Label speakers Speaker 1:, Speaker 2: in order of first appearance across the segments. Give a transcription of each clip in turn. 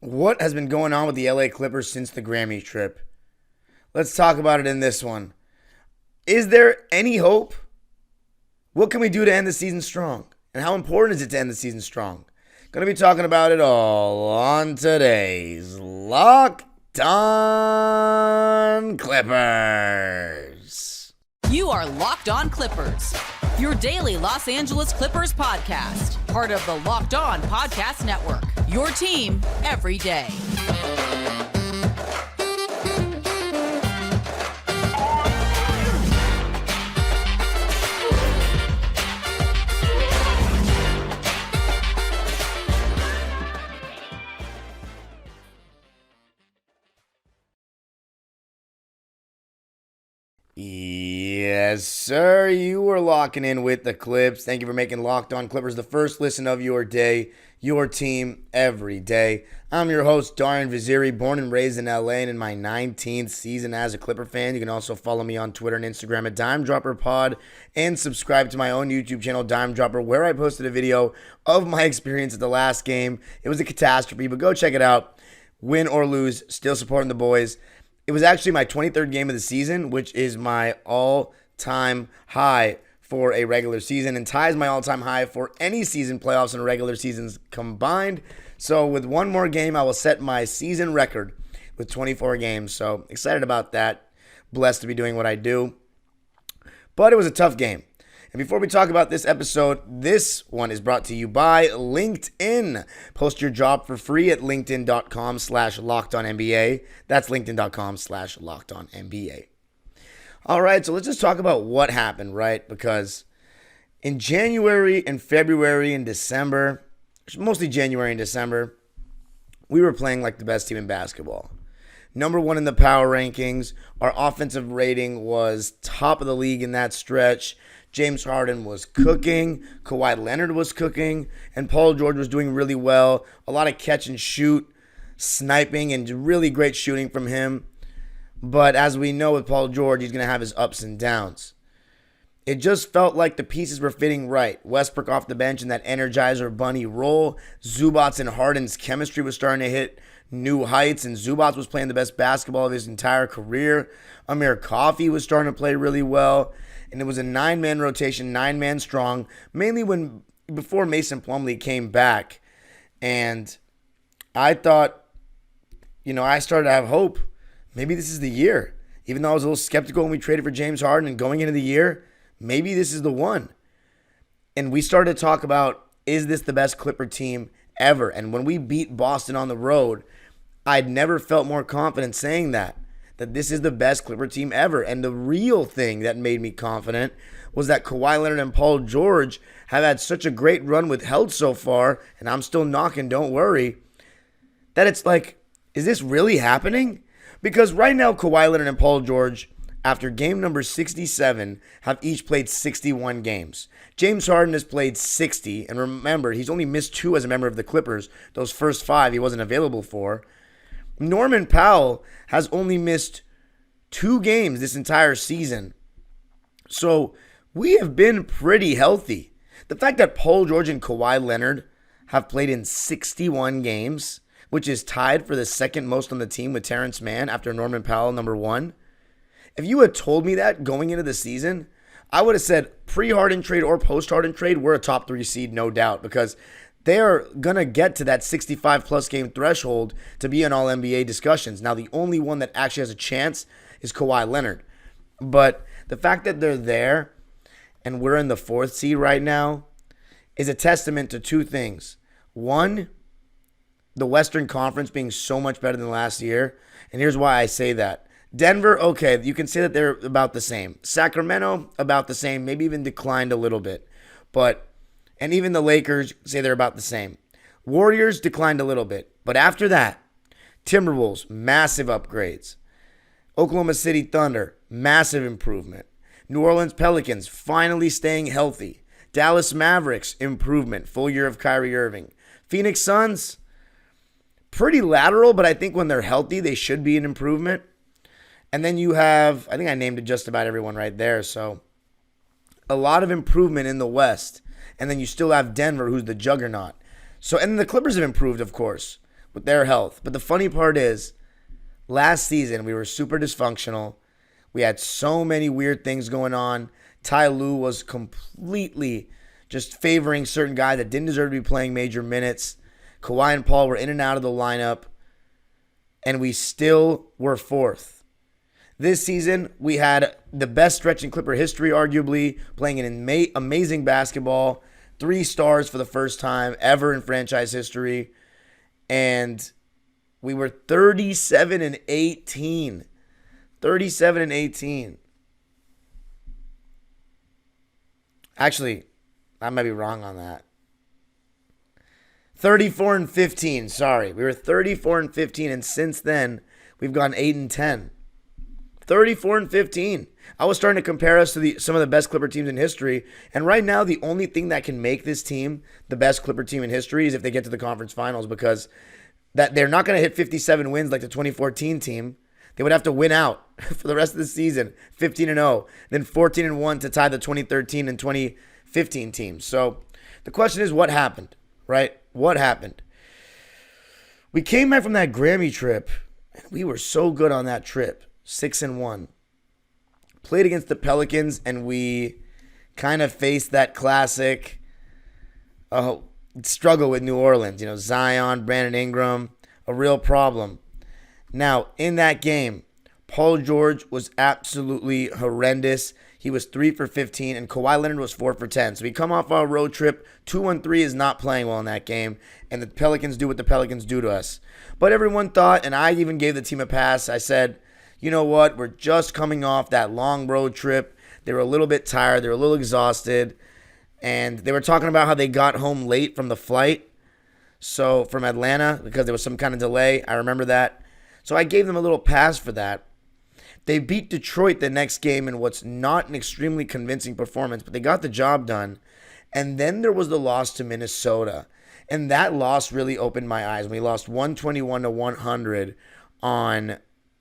Speaker 1: What has been going on with the LA Clippers since the Grammy trip? Let's talk about it in this one. Is there any hope? What can we do to end the season strong? And how important is it to end the season strong? Going to be talking about it all on today's Locked On Clippers.
Speaker 2: You are Locked On Clippers, your daily Los Angeles Clippers podcast, part of the Locked On Podcast Network, your team every day.
Speaker 1: Yes, sir. You were locking in with the Clips. Thank you for making Locked On Clippers the first listen of your day, your team every day. I'm your host, Darian Vaziri, born and raised in LA and in my 19th season as a Clipper fan. You can also follow me on Twitter and Instagram at DimeDropperPod and subscribe to my own YouTube channel, Dime Dropper, where I posted a video of my experience at the last game. It was a catastrophe, but go check it out. Win or lose, still supporting the boys. It was actually my 23rd game of the season, which is my all-time high for a regular season and ties my all-time high for any season playoffs and regular seasons combined. So with one more game, I will set my season record with 24 games. So excited about that. Blessed to be doing what I do. But it was a tough game. And before we talk about this episode, this one is brought to you by LinkedIn. Post your job for free at linkedin.com/lockedonnba. That's linkedin.com/lockedonnba. All right, so let's just talk about what happened, right? Because in January and February and December, mostly January and December, we were playing like the best team in basketball. Number one in the power rankings. Our offensive rating was top of the league in that stretch. James Harden was cooking, Kawhi Leonard was cooking, and Paul George was doing really well. A lot of catch and shoot, sniping, and really great shooting from him. But as we know with Paul George, he's going to have his ups and downs. It just felt like the pieces were fitting right. Westbrook off the bench in that Energizer Bunny role. Zubac's and Harden's chemistry was starting to hit new heights, and Zubac was playing the best basketball of his entire career. Amir Coffey was starting to play really well. And it was a 9-man rotation, 9-man strong, mainly before Mason Plumlee came back. And I thought, I started to have hope. Maybe this is the year. Even though I was a little skeptical when we traded for James Harden and going into the year, maybe this is the one. And we started to talk about, is this the best Clipper team ever? And when we beat Boston on the road, I'd never felt more confident saying that this is the best Clipper team ever. And the real thing that made me confident was that Kawhi Leonard and Paul George have had such a great run with health so far, and I'm still knocking, don't worry, that it's like, is this really happening? Because right now, Kawhi Leonard and Paul George, after game number 67, have each played 61 games. James Harden has played 60, and remember, he's only missed 2 as a member of the Clippers. Those first 5 he wasn't available for. Norman Powell has only missed 2 games this entire season. So we have been pretty healthy. The fact that Paul George and Kawhi Leonard have played in 61 games, which is tied for the second most on the team with Terrence Mann after Norman Powell, number 1. If you had told me that going into the season, I would have said pre-Harden trade or post-Harden trade, we're a top 3 seed, no doubt, because they are going to get to that 65-plus game threshold to be in All-NBA discussions. Now, the only one that actually has a chance is Kawhi Leonard. But the fact that they're there and we're in the 4th seed right now is a testament to 2 things. One, the Western Conference being so much better than last year. And here's why I say that. Denver, okay, you can say that they're about the same. Sacramento, about the same, maybe even declined a little bit. And even the Lakers say they're about the same. Warriors declined a little bit. But after that, Timberwolves, massive upgrades. Oklahoma City Thunder, massive improvement. New Orleans Pelicans, finally staying healthy. Dallas Mavericks, improvement. Full year of Kyrie Irving. Phoenix Suns, pretty lateral, but I think when they're healthy, they should be an improvement. And then you have, I think I named it just about everyone right there. So a lot of improvement in the West. And then you still have Denver, who's the juggernaut. So, and the Clippers have improved, of course. with their health. But the funny part is, last season we were super dysfunctional. We had so many weird things going on. Ty Lue was completely just favoring certain guys that didn't deserve to be playing major minutes. Kawhi and Paul were in and out of the lineup, and we still were fourth. This season, we had the best stretch in Clipper history, arguably, playing an amazing basketball. 3 stars for the first time ever in franchise history. And we were 37-18. 37-18. Actually, I might be wrong on that. 34-15, sorry. We were 34-15, and since then, we've gone 8-10. 34-15. I was starting to compare us to some of the best Clipper teams in history, and right now the only thing that can make this team the best Clipper team in history is if they get to the conference finals, because that they're not going to hit 57 wins like the 2014 team. They would have to win out for the rest of the season, 15-0, then 14-1 to tie the 2013 and 2015 teams. So the question is, what happened, right? What happened? We came back from that Grammy trip, and we were so good on that trip. 6-1. Played against the Pelicans, and we kind of faced that classic struggle with New Orleans. You know, Zion, Brandon Ingram, a real problem. Now, in that game, Paul George was absolutely horrendous. He was 3 for 15, and Kawhi Leonard was 4 for 10. So we come off our road trip. 2-3 is not playing well in that game, and the Pelicans do what the Pelicans do to us. But everyone thought, and I even gave the team a pass, I said, you know what, we're just coming off that long road trip. They were a little bit tired. They were a little exhausted. And they were talking about how they got home late from the flight. So from Atlanta, because there was some kind of delay. I remember that. So I gave them a little pass for that. They beat Detroit the next game in what's not an extremely convincing performance, but they got the job done. And then there was the loss to Minnesota. And that loss really opened my eyes. We lost 121-100 on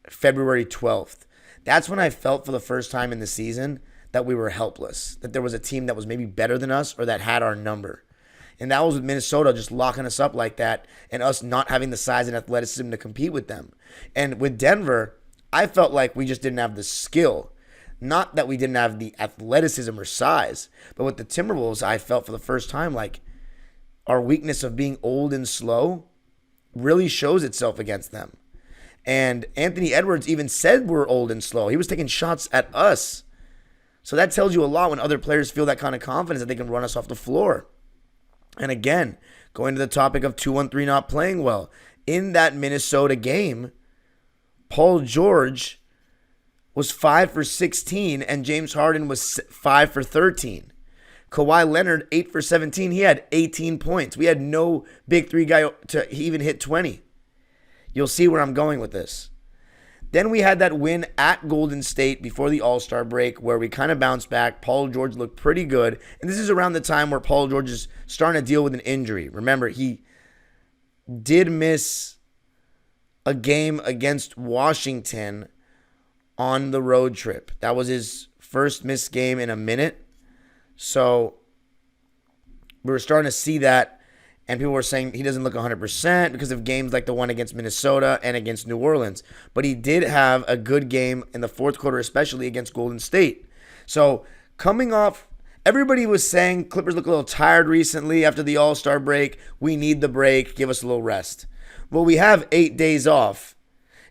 Speaker 1: February 12th. That's when I felt for the first time in the season that we were helpless, that there was a team that was maybe better than us or that had our number. And that was with Minnesota just locking us up like that and us not having the size and athleticism to compete with them. And with Denver, I felt like we just didn't have the skill. Not that we didn't have the athleticism or size, but with the Timberwolves, I felt for the first time like our weakness of being old and slow really shows itself against them. And Anthony Edwards even said we're old and slow. He was taking shots at us. So that tells you a lot when other players feel that kind of confidence that they can run us off the floor. And again, going to the topic of 2-1-3 not playing well. In that Minnesota game, Paul George was 5 for 16 and James Harden was 5 for 13. Kawhi Leonard, 8 for 17. He had 18 points. We had no big three guy to even hit 20. You'll see where I'm going with this. Then we had that win at Golden State before the All-Star break where we kind of bounced back. Paul George looked pretty good. And this is around the time where Paul George is starting to deal with an injury. Remember, he did miss a game against Washington on the road trip. That was his first missed game in a minute. So we were starting to see that. And people were saying he doesn't look 100% because of games like the one against Minnesota and against New Orleans. But he did have a good game in the fourth quarter, especially against Golden State. So coming off, everybody was saying Clippers look a little tired recently after the All-Star break. We need the break. Give us a little rest. Well, we have 8 days off.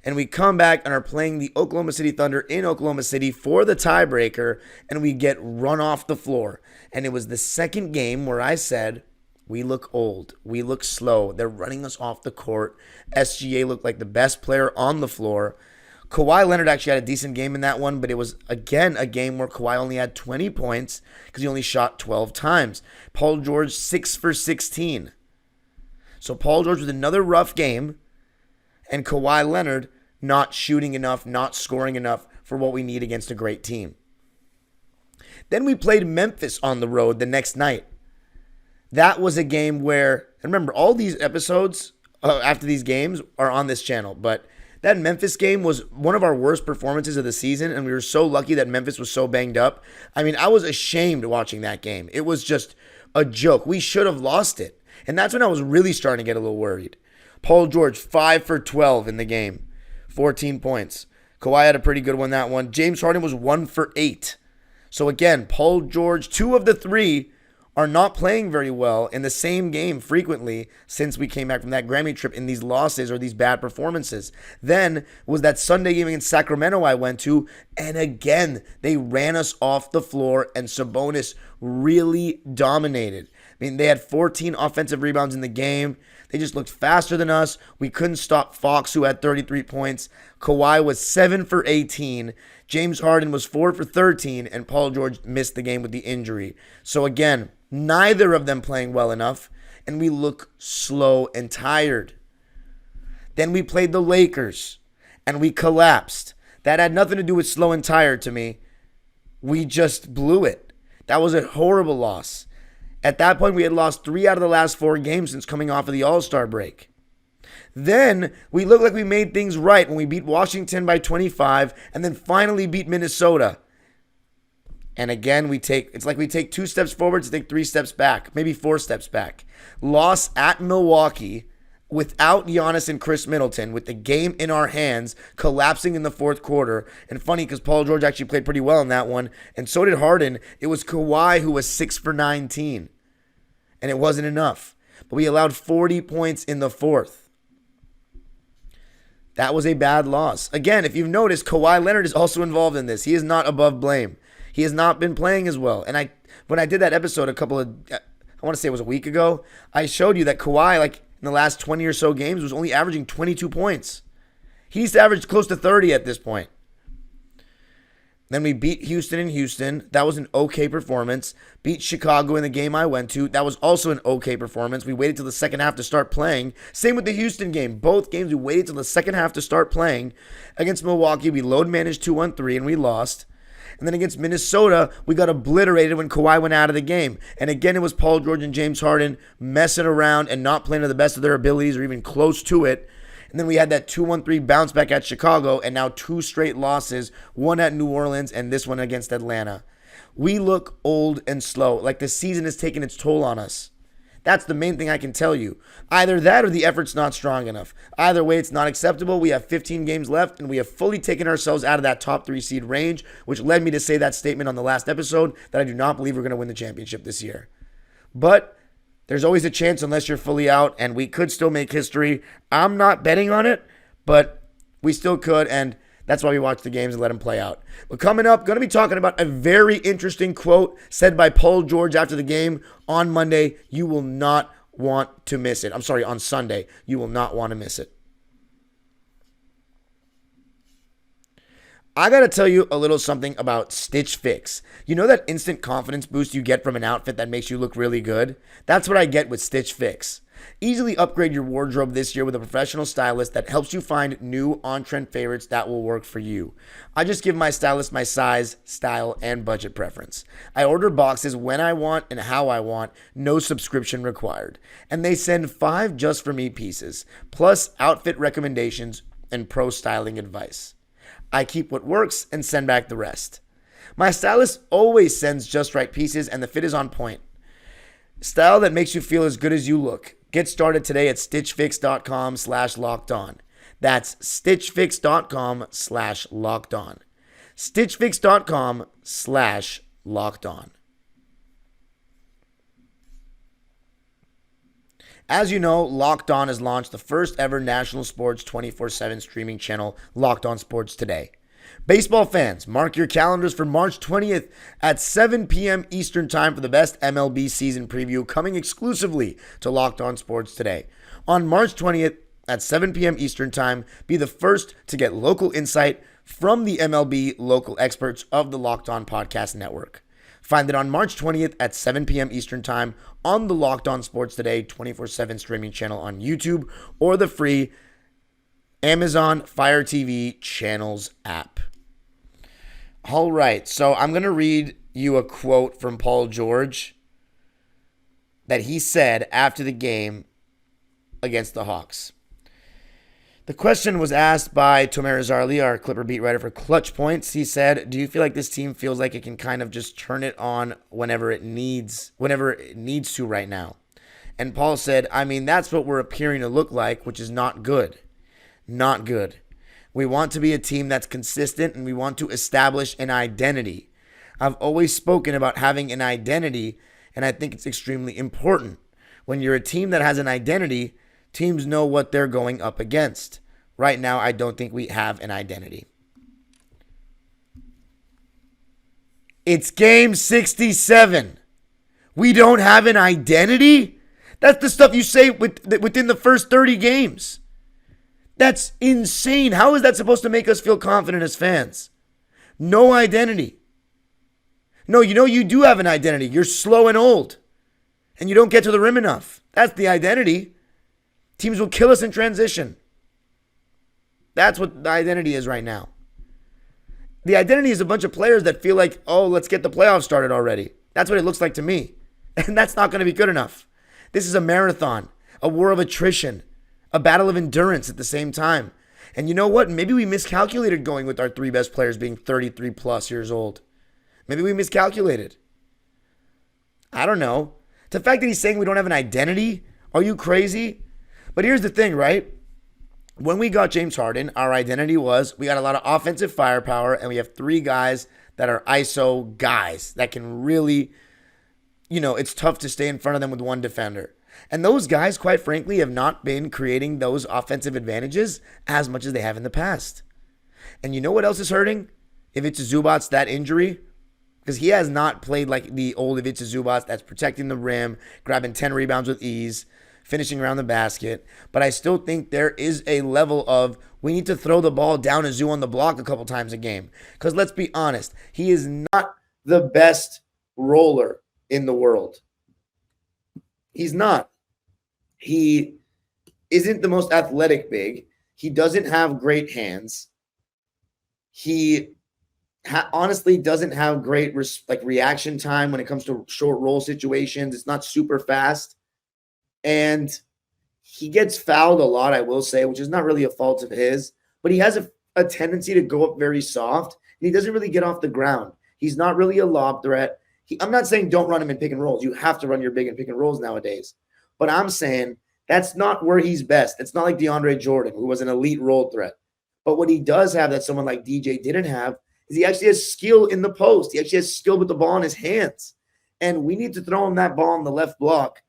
Speaker 1: And we come back and are playing the Oklahoma City Thunder in Oklahoma City for the tiebreaker. And we get run off the floor. And it was the second game where I said, we look old. We look slow. They're running us off the court. SGA looked like the best player on the floor. Kawhi Leonard actually had a decent game in that one, but it was, again, a game where Kawhi only had 20 points because he only shot 12 times. Paul George, 6 for 16. So Paul George with another rough game, and Kawhi Leonard not shooting enough, not scoring enough for what we need against a great team. Then we played Memphis on the road the next night. That was a game where, and remember, all these episodes after these games are on this channel, but that Memphis game was one of our worst performances of the season, and we were so lucky that Memphis was so banged up. I mean, I was ashamed watching that game. It was just a joke. We should have lost it, and that's when I was really starting to get a little worried. Paul George, 5 for 12 in the game, 14 points. Kawhi had a pretty good one that one. James Harden was 1 for 8. So again, Paul George, 2 of the 3 are not playing very well in the same game frequently since we came back from that Grammy trip in these losses or these bad performances. Then was that Sunday game in Sacramento I went to, and again, they ran us off the floor, and Sabonis really dominated. I mean, they had 14 offensive rebounds in the game. They just looked faster than us. We couldn't stop Fox, who had 33 points. Kawhi was 7 for 18. James Harden was 4 for 13, and Paul George missed the game with the injury. So again, neither of them playing well enough, and we look slow and tired. Then we played the Lakers, and we collapsed. That had nothing to do with slow and tired to me. We just blew it. That was a horrible loss. At that point, we had lost 3 out of the last 4 games since coming off of the All-Star break. Then we looked like we made things right when we beat Washington by 25 and then finally beat Minnesota. And again, it's like we take 2 steps forward to take 3 steps back, maybe 4 steps back. Loss at Milwaukee without Giannis and Chris Middleton, with the game in our hands, collapsing in the fourth quarter. And funny because Paul George actually played pretty well in that one, and so did Harden. It was Kawhi who was 6 for 19, and it wasn't enough. But we allowed 40 points in the fourth. That was a bad loss. Again, if you've noticed, Kawhi Leonard is also involved in this. He is not above blame. He has not been playing as well. And when I did that episode I want to say it was a week ago, I showed you that Kawhi, in the last 20 or so games, was only averaging 22 points. He needs to average close to 30 at this point. Then we beat Houston in Houston. That was an okay performance. Beat Chicago in the game I went to. That was also an okay performance. We waited till the second half to start playing. Same with the Houston game. Both games we waited till the second half to start playing. Against Milwaukee, we load managed 2-1-3 and we lost. And then against Minnesota, we got obliterated when Kawhi went out of the game. And again, it was Paul George and James Harden messing around and not playing to the best of their abilities or even close to it. And then we had that 2-1-3 bounce back at Chicago, and now 2 straight losses, one at New Orleans and this one against Atlanta. We look old and slow, like the season has taken its toll on us. That's the main thing I can tell you. Either that or the effort's not strong enough. Either way, it's not acceptable. We have 15 games left, and we have fully taken ourselves out of that top 3 seed range, which led me to say that statement on the last episode that I do not believe we're going to win the championship this year. But there's always a chance unless you're fully out, and we could still make history. I'm not betting on it, but we still could, and that's why we watch the games and let them play out. But coming up, going to be talking about a very interesting quote said by Paul George after the game on Monday. You will not want to miss it. On Sunday. You will not want to miss it. I got to tell you a little something about Stitch Fix. You know that instant confidence boost you get from an outfit that makes you look really good? That's what I get with Stitch Fix. Easily upgrade your wardrobe this year with a professional stylist that helps you find new on-trend favorites that will work for you. I just give my stylist my size, style, and budget preference. I order boxes when I want and how I want, no subscription required. And they send 5 just for me pieces, plus outfit recommendations and pro styling advice. I keep what works and send back the rest. My stylist always sends just right pieces and the fit is on point. Style that makes you feel as good as you look. Get started today at stitchfix.com/lockedon. That's stitchfix.com/lockedon. stitchfix.com/lockedon. As you know, Locked On has launched the first ever national sports 24/7 streaming channel, Locked On Sports Today. Baseball fans, mark your calendars for March 20th at 7 p.m. Eastern Time for the best MLB season preview coming exclusively to Locked On Sports Today. On March 20th at 7 p.m. Eastern Time, be the first to get local insight from the MLB local experts of the Locked On Podcast Network. Find it on March 20th at 7 p.m. Eastern Time on the Locked On Sports Today 24/7 streaming channel on YouTube or the free Amazon Fire TV Channels app. All right, so I'm going to read you a quote from Paul George that he said after the game against the Hawks. The question was asked by Tomer Zarli, our Clipper beat writer for Clutch Points. He said, do you feel like this team feels like it can kind of just turn it on whenever it needs to right now? And Paul said, I mean, that's what we're appearing to look like, which is not good. Not good. We want to be a team that's consistent, and we want to establish an identity. I've always spoken about having an identity, and I think it's extremely important. When you're a team that has an identity, teams know what they're going up against. Right now, I don't think we have an identity. It's game 67. We don't have an identity? That's the stuff you say within the first 30 games. That's insane. How is that supposed to make us feel confident as fans? No identity. No, you do have an identity. You're slow and old. And you don't get to the rim enough. That's the identity. Teams will kill us in transition. That's what the identity is right now. The identity is a bunch of players that feel like, oh, let's get the playoffs started already. That's what it looks like to me. And that's not going to be good enough. This is a marathon, a war of attrition, a battle of endurance at the same time. And you know what? Maybe we miscalculated going with our three best players being 33 plus years old. Maybe we miscalculated. I don't know. The fact that he's saying we don't have an identity, are you crazy? But here's the thing, right? When we got James Harden, our identity was we got a lot of offensive firepower, and we have three guys that are ISO guys that can really, it's tough to stay in front of them with one defender. And those guys, quite frankly, have not been creating those offensive advantages as much as they have in the past. And you know what else is hurting? Ivica Zubac's that injury. Because he has not played like the old Ivica Zubac that's protecting the rim, grabbing 10 rebounds with ease, finishing around the basket. But I still think there is a level of we need to throw the ball down to Zoo on the block a couple times a game. Because let's be honest, he is not the best roller in the world. He's not. He isn't the most athletic big. He doesn't have great hands. He honestly doesn't have great reaction time when it comes to short roll situations. It's not super fast. And he gets fouled a lot, I will say, which is not really a fault of his. But he has a tendency to go up very soft, and he doesn't really get off the ground. He's not really a lob threat. I'm not saying don't run him in pick and rolls. You have to run your big and pick and rolls nowadays. But I'm saying that's not where he's best. It's not like DeAndre Jordan, who was an elite roll threat. But what he does have that someone like DJ didn't have is he actually has skill in the post. He actually has skill with the ball in his hands. And we need to throw him that ball in the left block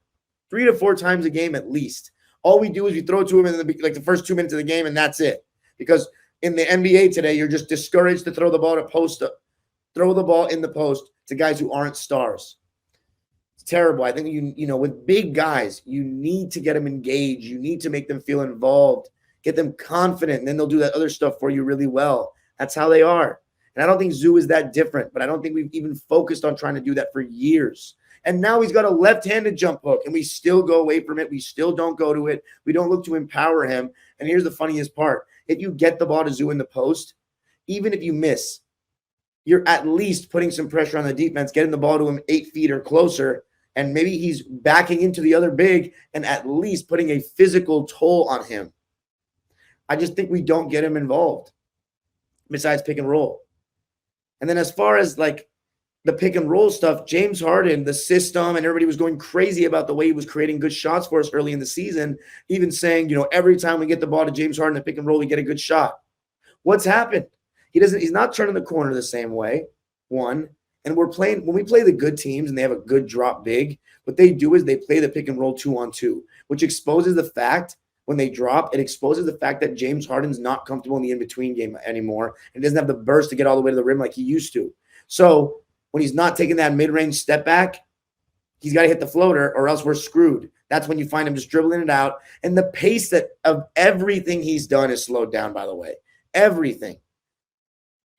Speaker 1: 3 to 4 times a game at least. All we do is we throw it to him in the first 2 minutes of the game, and that's it. Because in the NBA today, you're just discouraged to throw the ball throw the ball in the post to guys who aren't stars. It's terrible. I think with big guys, you need to get them engaged. You need to make them feel involved, get them confident, and then they'll do that other stuff for you really well. That's how they are. And I don't think Zoo is that different, but I don't think we've even focused on trying to do that for years. And now he's got a left-handed jump hook, and we still go away from it. We still don't go to it. We don't look to empower him. And here's the funniest part. If you get the ball to Zoo in the post, even if you miss, you're at least putting some pressure on the defense, getting the ball to him 8 feet or closer, and maybe he's backing into the other big and at least putting a physical toll on him. I just think we don't get him involved besides pick and roll. And then as far as the pick and roll stuff, James Harden, the system, and everybody was going crazy about the way he was creating good shots for us early in the season, even saying, every time we get the ball to James Harden to pick and roll, we get a good shot. What's happened? He's not turning the corner the same way, one. And when we play the good teams and they have a good drop big, what they do is they play the pick and roll 2-on-2, which exposes the fact when they drop, it exposes the fact that James Harden's not comfortable in the in-between game anymore and doesn't have the burst to get all the way to the rim like he used to. So when he's not taking that mid-range step back, he's got to hit the floater or else we're screwed. That's when you find him just dribbling it out. And the pace of everything he's done is slowed down, by the way. Everything.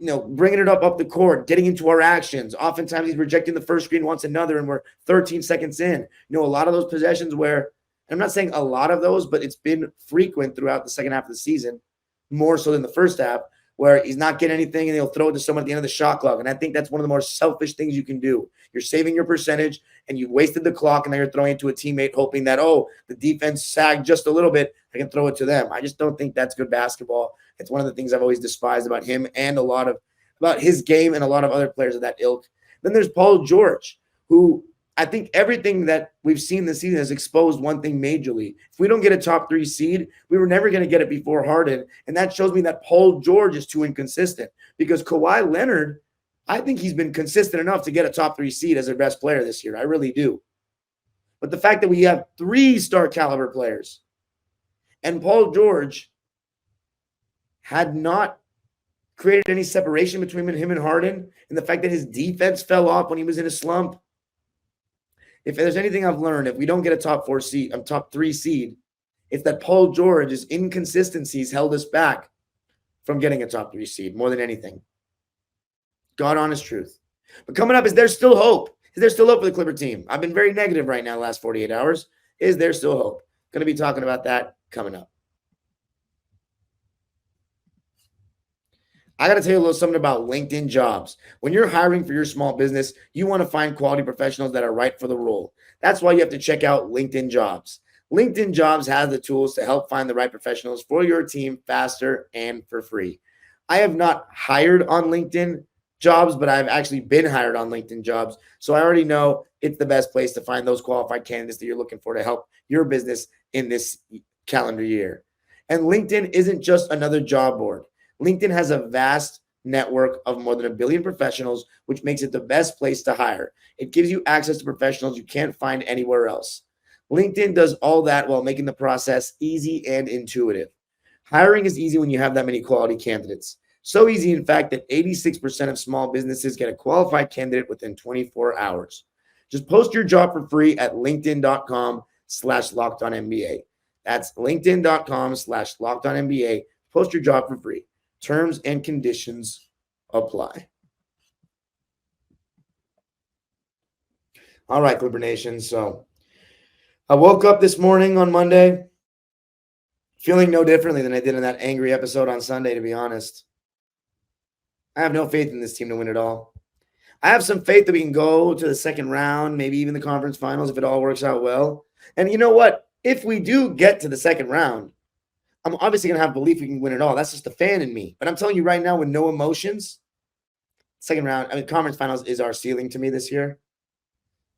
Speaker 1: Bringing it up the court, getting into our actions. Oftentimes he's rejecting the first screen, wants another, and we're 13 seconds in. A lot of those possessions where, I'm not saying a lot of those, but it's been frequent throughout the second half of the season, more so than the first half, where he's not getting anything and he'll throw it to someone at the end of the shot clock. And I think that's one of the more selfish things you can do. You're saving your percentage and you've wasted the clock, and then you're throwing it to a teammate hoping that, the defense sagged just a little bit, I can throw it to them. I just don't think that's good basketball. It's one of the things I've always despised about him and about his game and a lot of other players of that ilk. Then there's Paul George, who I think everything that we've seen this season has exposed one thing majorly. If we don't get a top 3 seed, we were never going to get it before Harden. And that shows me that Paul George is too inconsistent because Kawhi Leonard, I think he's been consistent enough to get a top 3 seed as their best player this year. I really do. But the fact that we have 3 star caliber players and Paul George had not created any separation between him and Harden, and the fact that his defense fell off when he was in a slump. If there's anything I've learned, if we don't get a top 3 seed, it's that Paul George's inconsistencies held us back from getting a top 3 seed more than anything. God honest truth. But coming up, is there still hope? Is there still hope for the Clipper team? I've been very negative right now the last 48 hours. Is there still hope? Going to be talking about that coming up. I got to tell you a little something about LinkedIn Jobs. When you're hiring for your small business, you want to find quality professionals that are right for the role. That's why you have to check out LinkedIn Jobs. LinkedIn Jobs has the tools to help find the right professionals for your team faster and for free. I have not hired on LinkedIn Jobs, but I've actually been hired on LinkedIn Jobs. So I already know it's the best place to find those qualified candidates that you're looking for to help your business in this calendar year. And LinkedIn isn't just another job board. LinkedIn has a vast network of more than 1 billion professionals, which makes it the best place to hire. It gives you access to professionals you can't find anywhere else. LinkedIn does all that while making the process easy and intuitive. Hiring is easy when you have that many quality candidates. So easy, in fact, that 86% of small businesses get a qualified candidate within 24 hours. Just post your job for free at linkedin.com/LockedOnNBA. That's linkedin.com/LockedOnNBA. Post your job for free. Terms and conditions apply. All right, Clipper Nation. So I woke up this morning on Monday feeling no differently than I did in that angry episode on Sunday, to be honest. I have no faith in this team to win it all. I have some faith that we can go to the second round, maybe even the conference finals if it all works out well. And you know what? If we do get to the second round, I'm obviously going to have belief we can win it all. That's just the fan in me. But I'm telling you right now, with no emotions, second round, conference finals is our ceiling to me this year.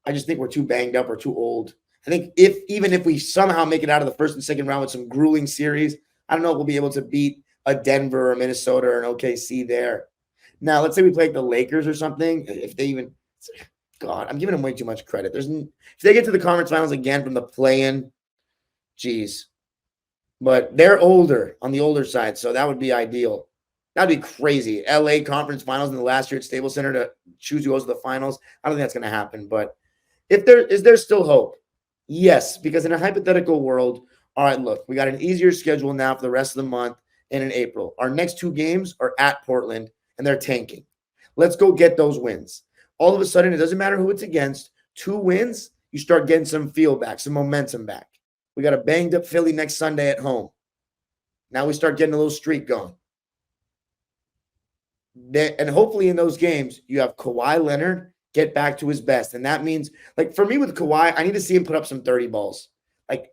Speaker 1: I just think we're too banged up or too old. I think even if we somehow make it out of the first and second round with some grueling series, I don't know if we'll be able to beat a Denver or Minnesota or an OKC there. Now, let's say we play like the Lakers or something. If they even – God, I'm giving them way too much credit. If they get to the conference finals again from the play-in, geez. But they're older, on the older side, so that would be ideal. That would be crazy. LA conference finals in the last year at Staples Center to choose who goes to the finals. I don't think that's going to happen. But is there still hope? Yes, because in a hypothetical world, all right, look, we got an easier schedule now for the rest of the month and in April. Our next 2 games are at Portland, and they're tanking. Let's go get those wins. All of a sudden, it doesn't matter who it's against. 2 wins, you start getting some feel back, some momentum back. We got a banged up Philly next Sunday at home. Now we start getting a little streak going. And hopefully in those games, you have Kawhi Leonard get back to his best. And that means, like, for me with Kawhi, I need to see him put up some 30 balls. Like,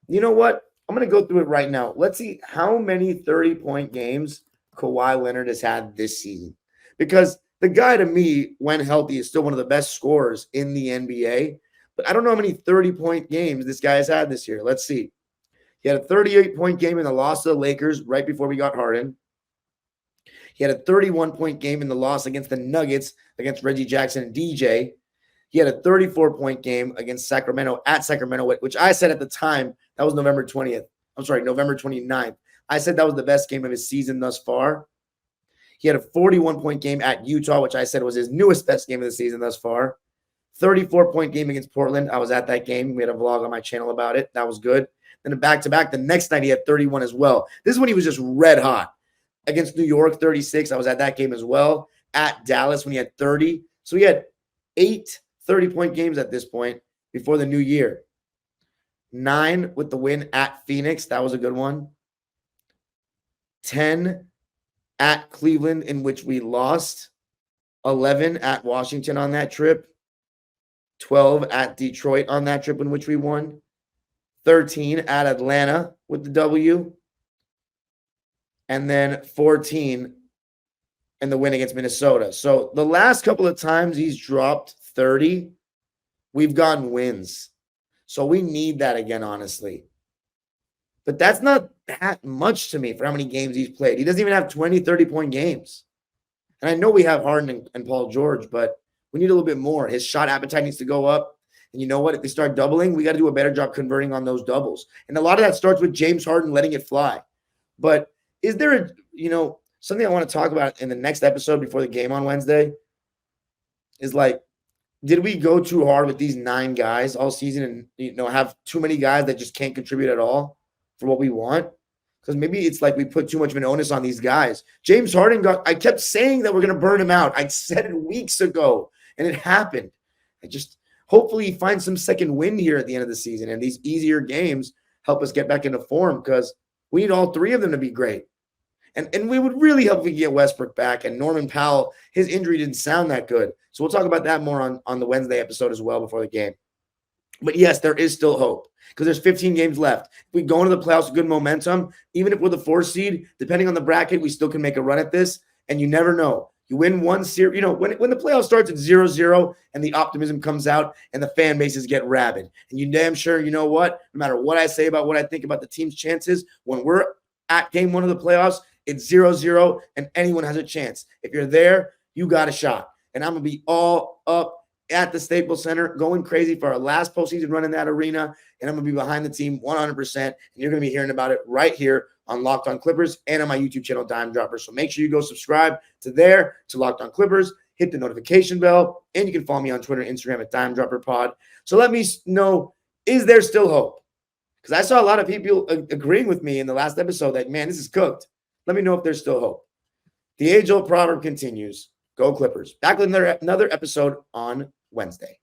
Speaker 1: you know what? I'm going to go through it right now. Let's see how many 30-point games Kawhi Leonard has had this season. Because the guy, to me, when healthy, is still one of the best scorers in the NBA. But I don't know how many 30-point games this guy has had this year. Let's see. He had a 38-point game in the loss to the Lakers right before we got Harden. He had a 31-point game in the loss against the Nuggets against Reggie Jackson and DJ. He had a 34-point game against Sacramento at Sacramento, which I said at the time, that was November 29th. I said that was the best game of his season thus far. He had a 41-point game at Utah, which I said was his newest best game of the season thus far. 34-point game against Portland. I was at that game. We had a vlog on my channel about it. That was good. Then a back-to-back. The next night, he had 31 as well. This is when he was just red hot. Against New York, 36. I was at that game as well. At Dallas, when he had 30. So he had 8 30-point games at this point before the new year. 9 with the win at Phoenix. That was a good one. 10 at Cleveland, in which we lost. 11 at Washington on that trip. 12 at Detroit on that trip in which we won. 13 at Atlanta with the W. And then 14 in the win against Minnesota. So the last couple of times he's dropped 30, we've gotten wins. So we need that again, honestly. But that's not that much to me for how many games he's played. He doesn't even have 20, 30-point games. And I know we have Harden and Paul George, but we need a little bit more. His shot appetite needs to go up. And you know what? If they start doubling, we got to do a better job converting on those doubles. And a lot of that starts with James Harden letting it fly. But is there something I want to talk about in the next episode before the game on Wednesday is like, did we go too hard with these 9 guys all season and, have too many guys that just can't contribute at all for what we want? Because maybe it's like we put too much of an onus on these guys. James Harden I kept saying that we're going to burn him out. I said it weeks ago, and it happened. Hopefully he finds some second wind here at the end of the season, and these easier games help us get back into form because we need all 3 of them to be great. And we would really help if we could get Westbrook back. And Norman Powell, his injury didn't sound that good. So we'll talk about that more on the Wednesday episode as well before the game. But yes, there is still hope because there's 15 games left. If we go into the playoffs with good momentum, even if we're the 4th seed, depending on the bracket, we still can make a run at this. And you never know. You win one series, when the playoff starts at 0-0 and the optimism comes out and the fan bases get rabid. And you damn sure, you know what? No matter what I say about what I think about the team's chances, when we're at game 1 of the playoffs, it's 0-0 and anyone has a chance. If you're there, you got a shot. And I'm going to be all up at the Staples Center, going crazy for our last postseason run in that arena. And I'm going to be behind the team 100%. And you're going to be hearing about it right here on Locked On Clippers and on my YouTube channel, Dime Dropper. So make sure you go subscribe to Locked On Clippers, hit the notification bell, and you can follow me on Twitter and Instagram at Dime Dropper Pod. So let me know, is there still hope? Because I saw a lot of people agreeing with me in the last episode that, man, this is cooked. Let me know if there's still hope. The age-old proverb continues. Go Clippers. Back with another episode on Wednesday.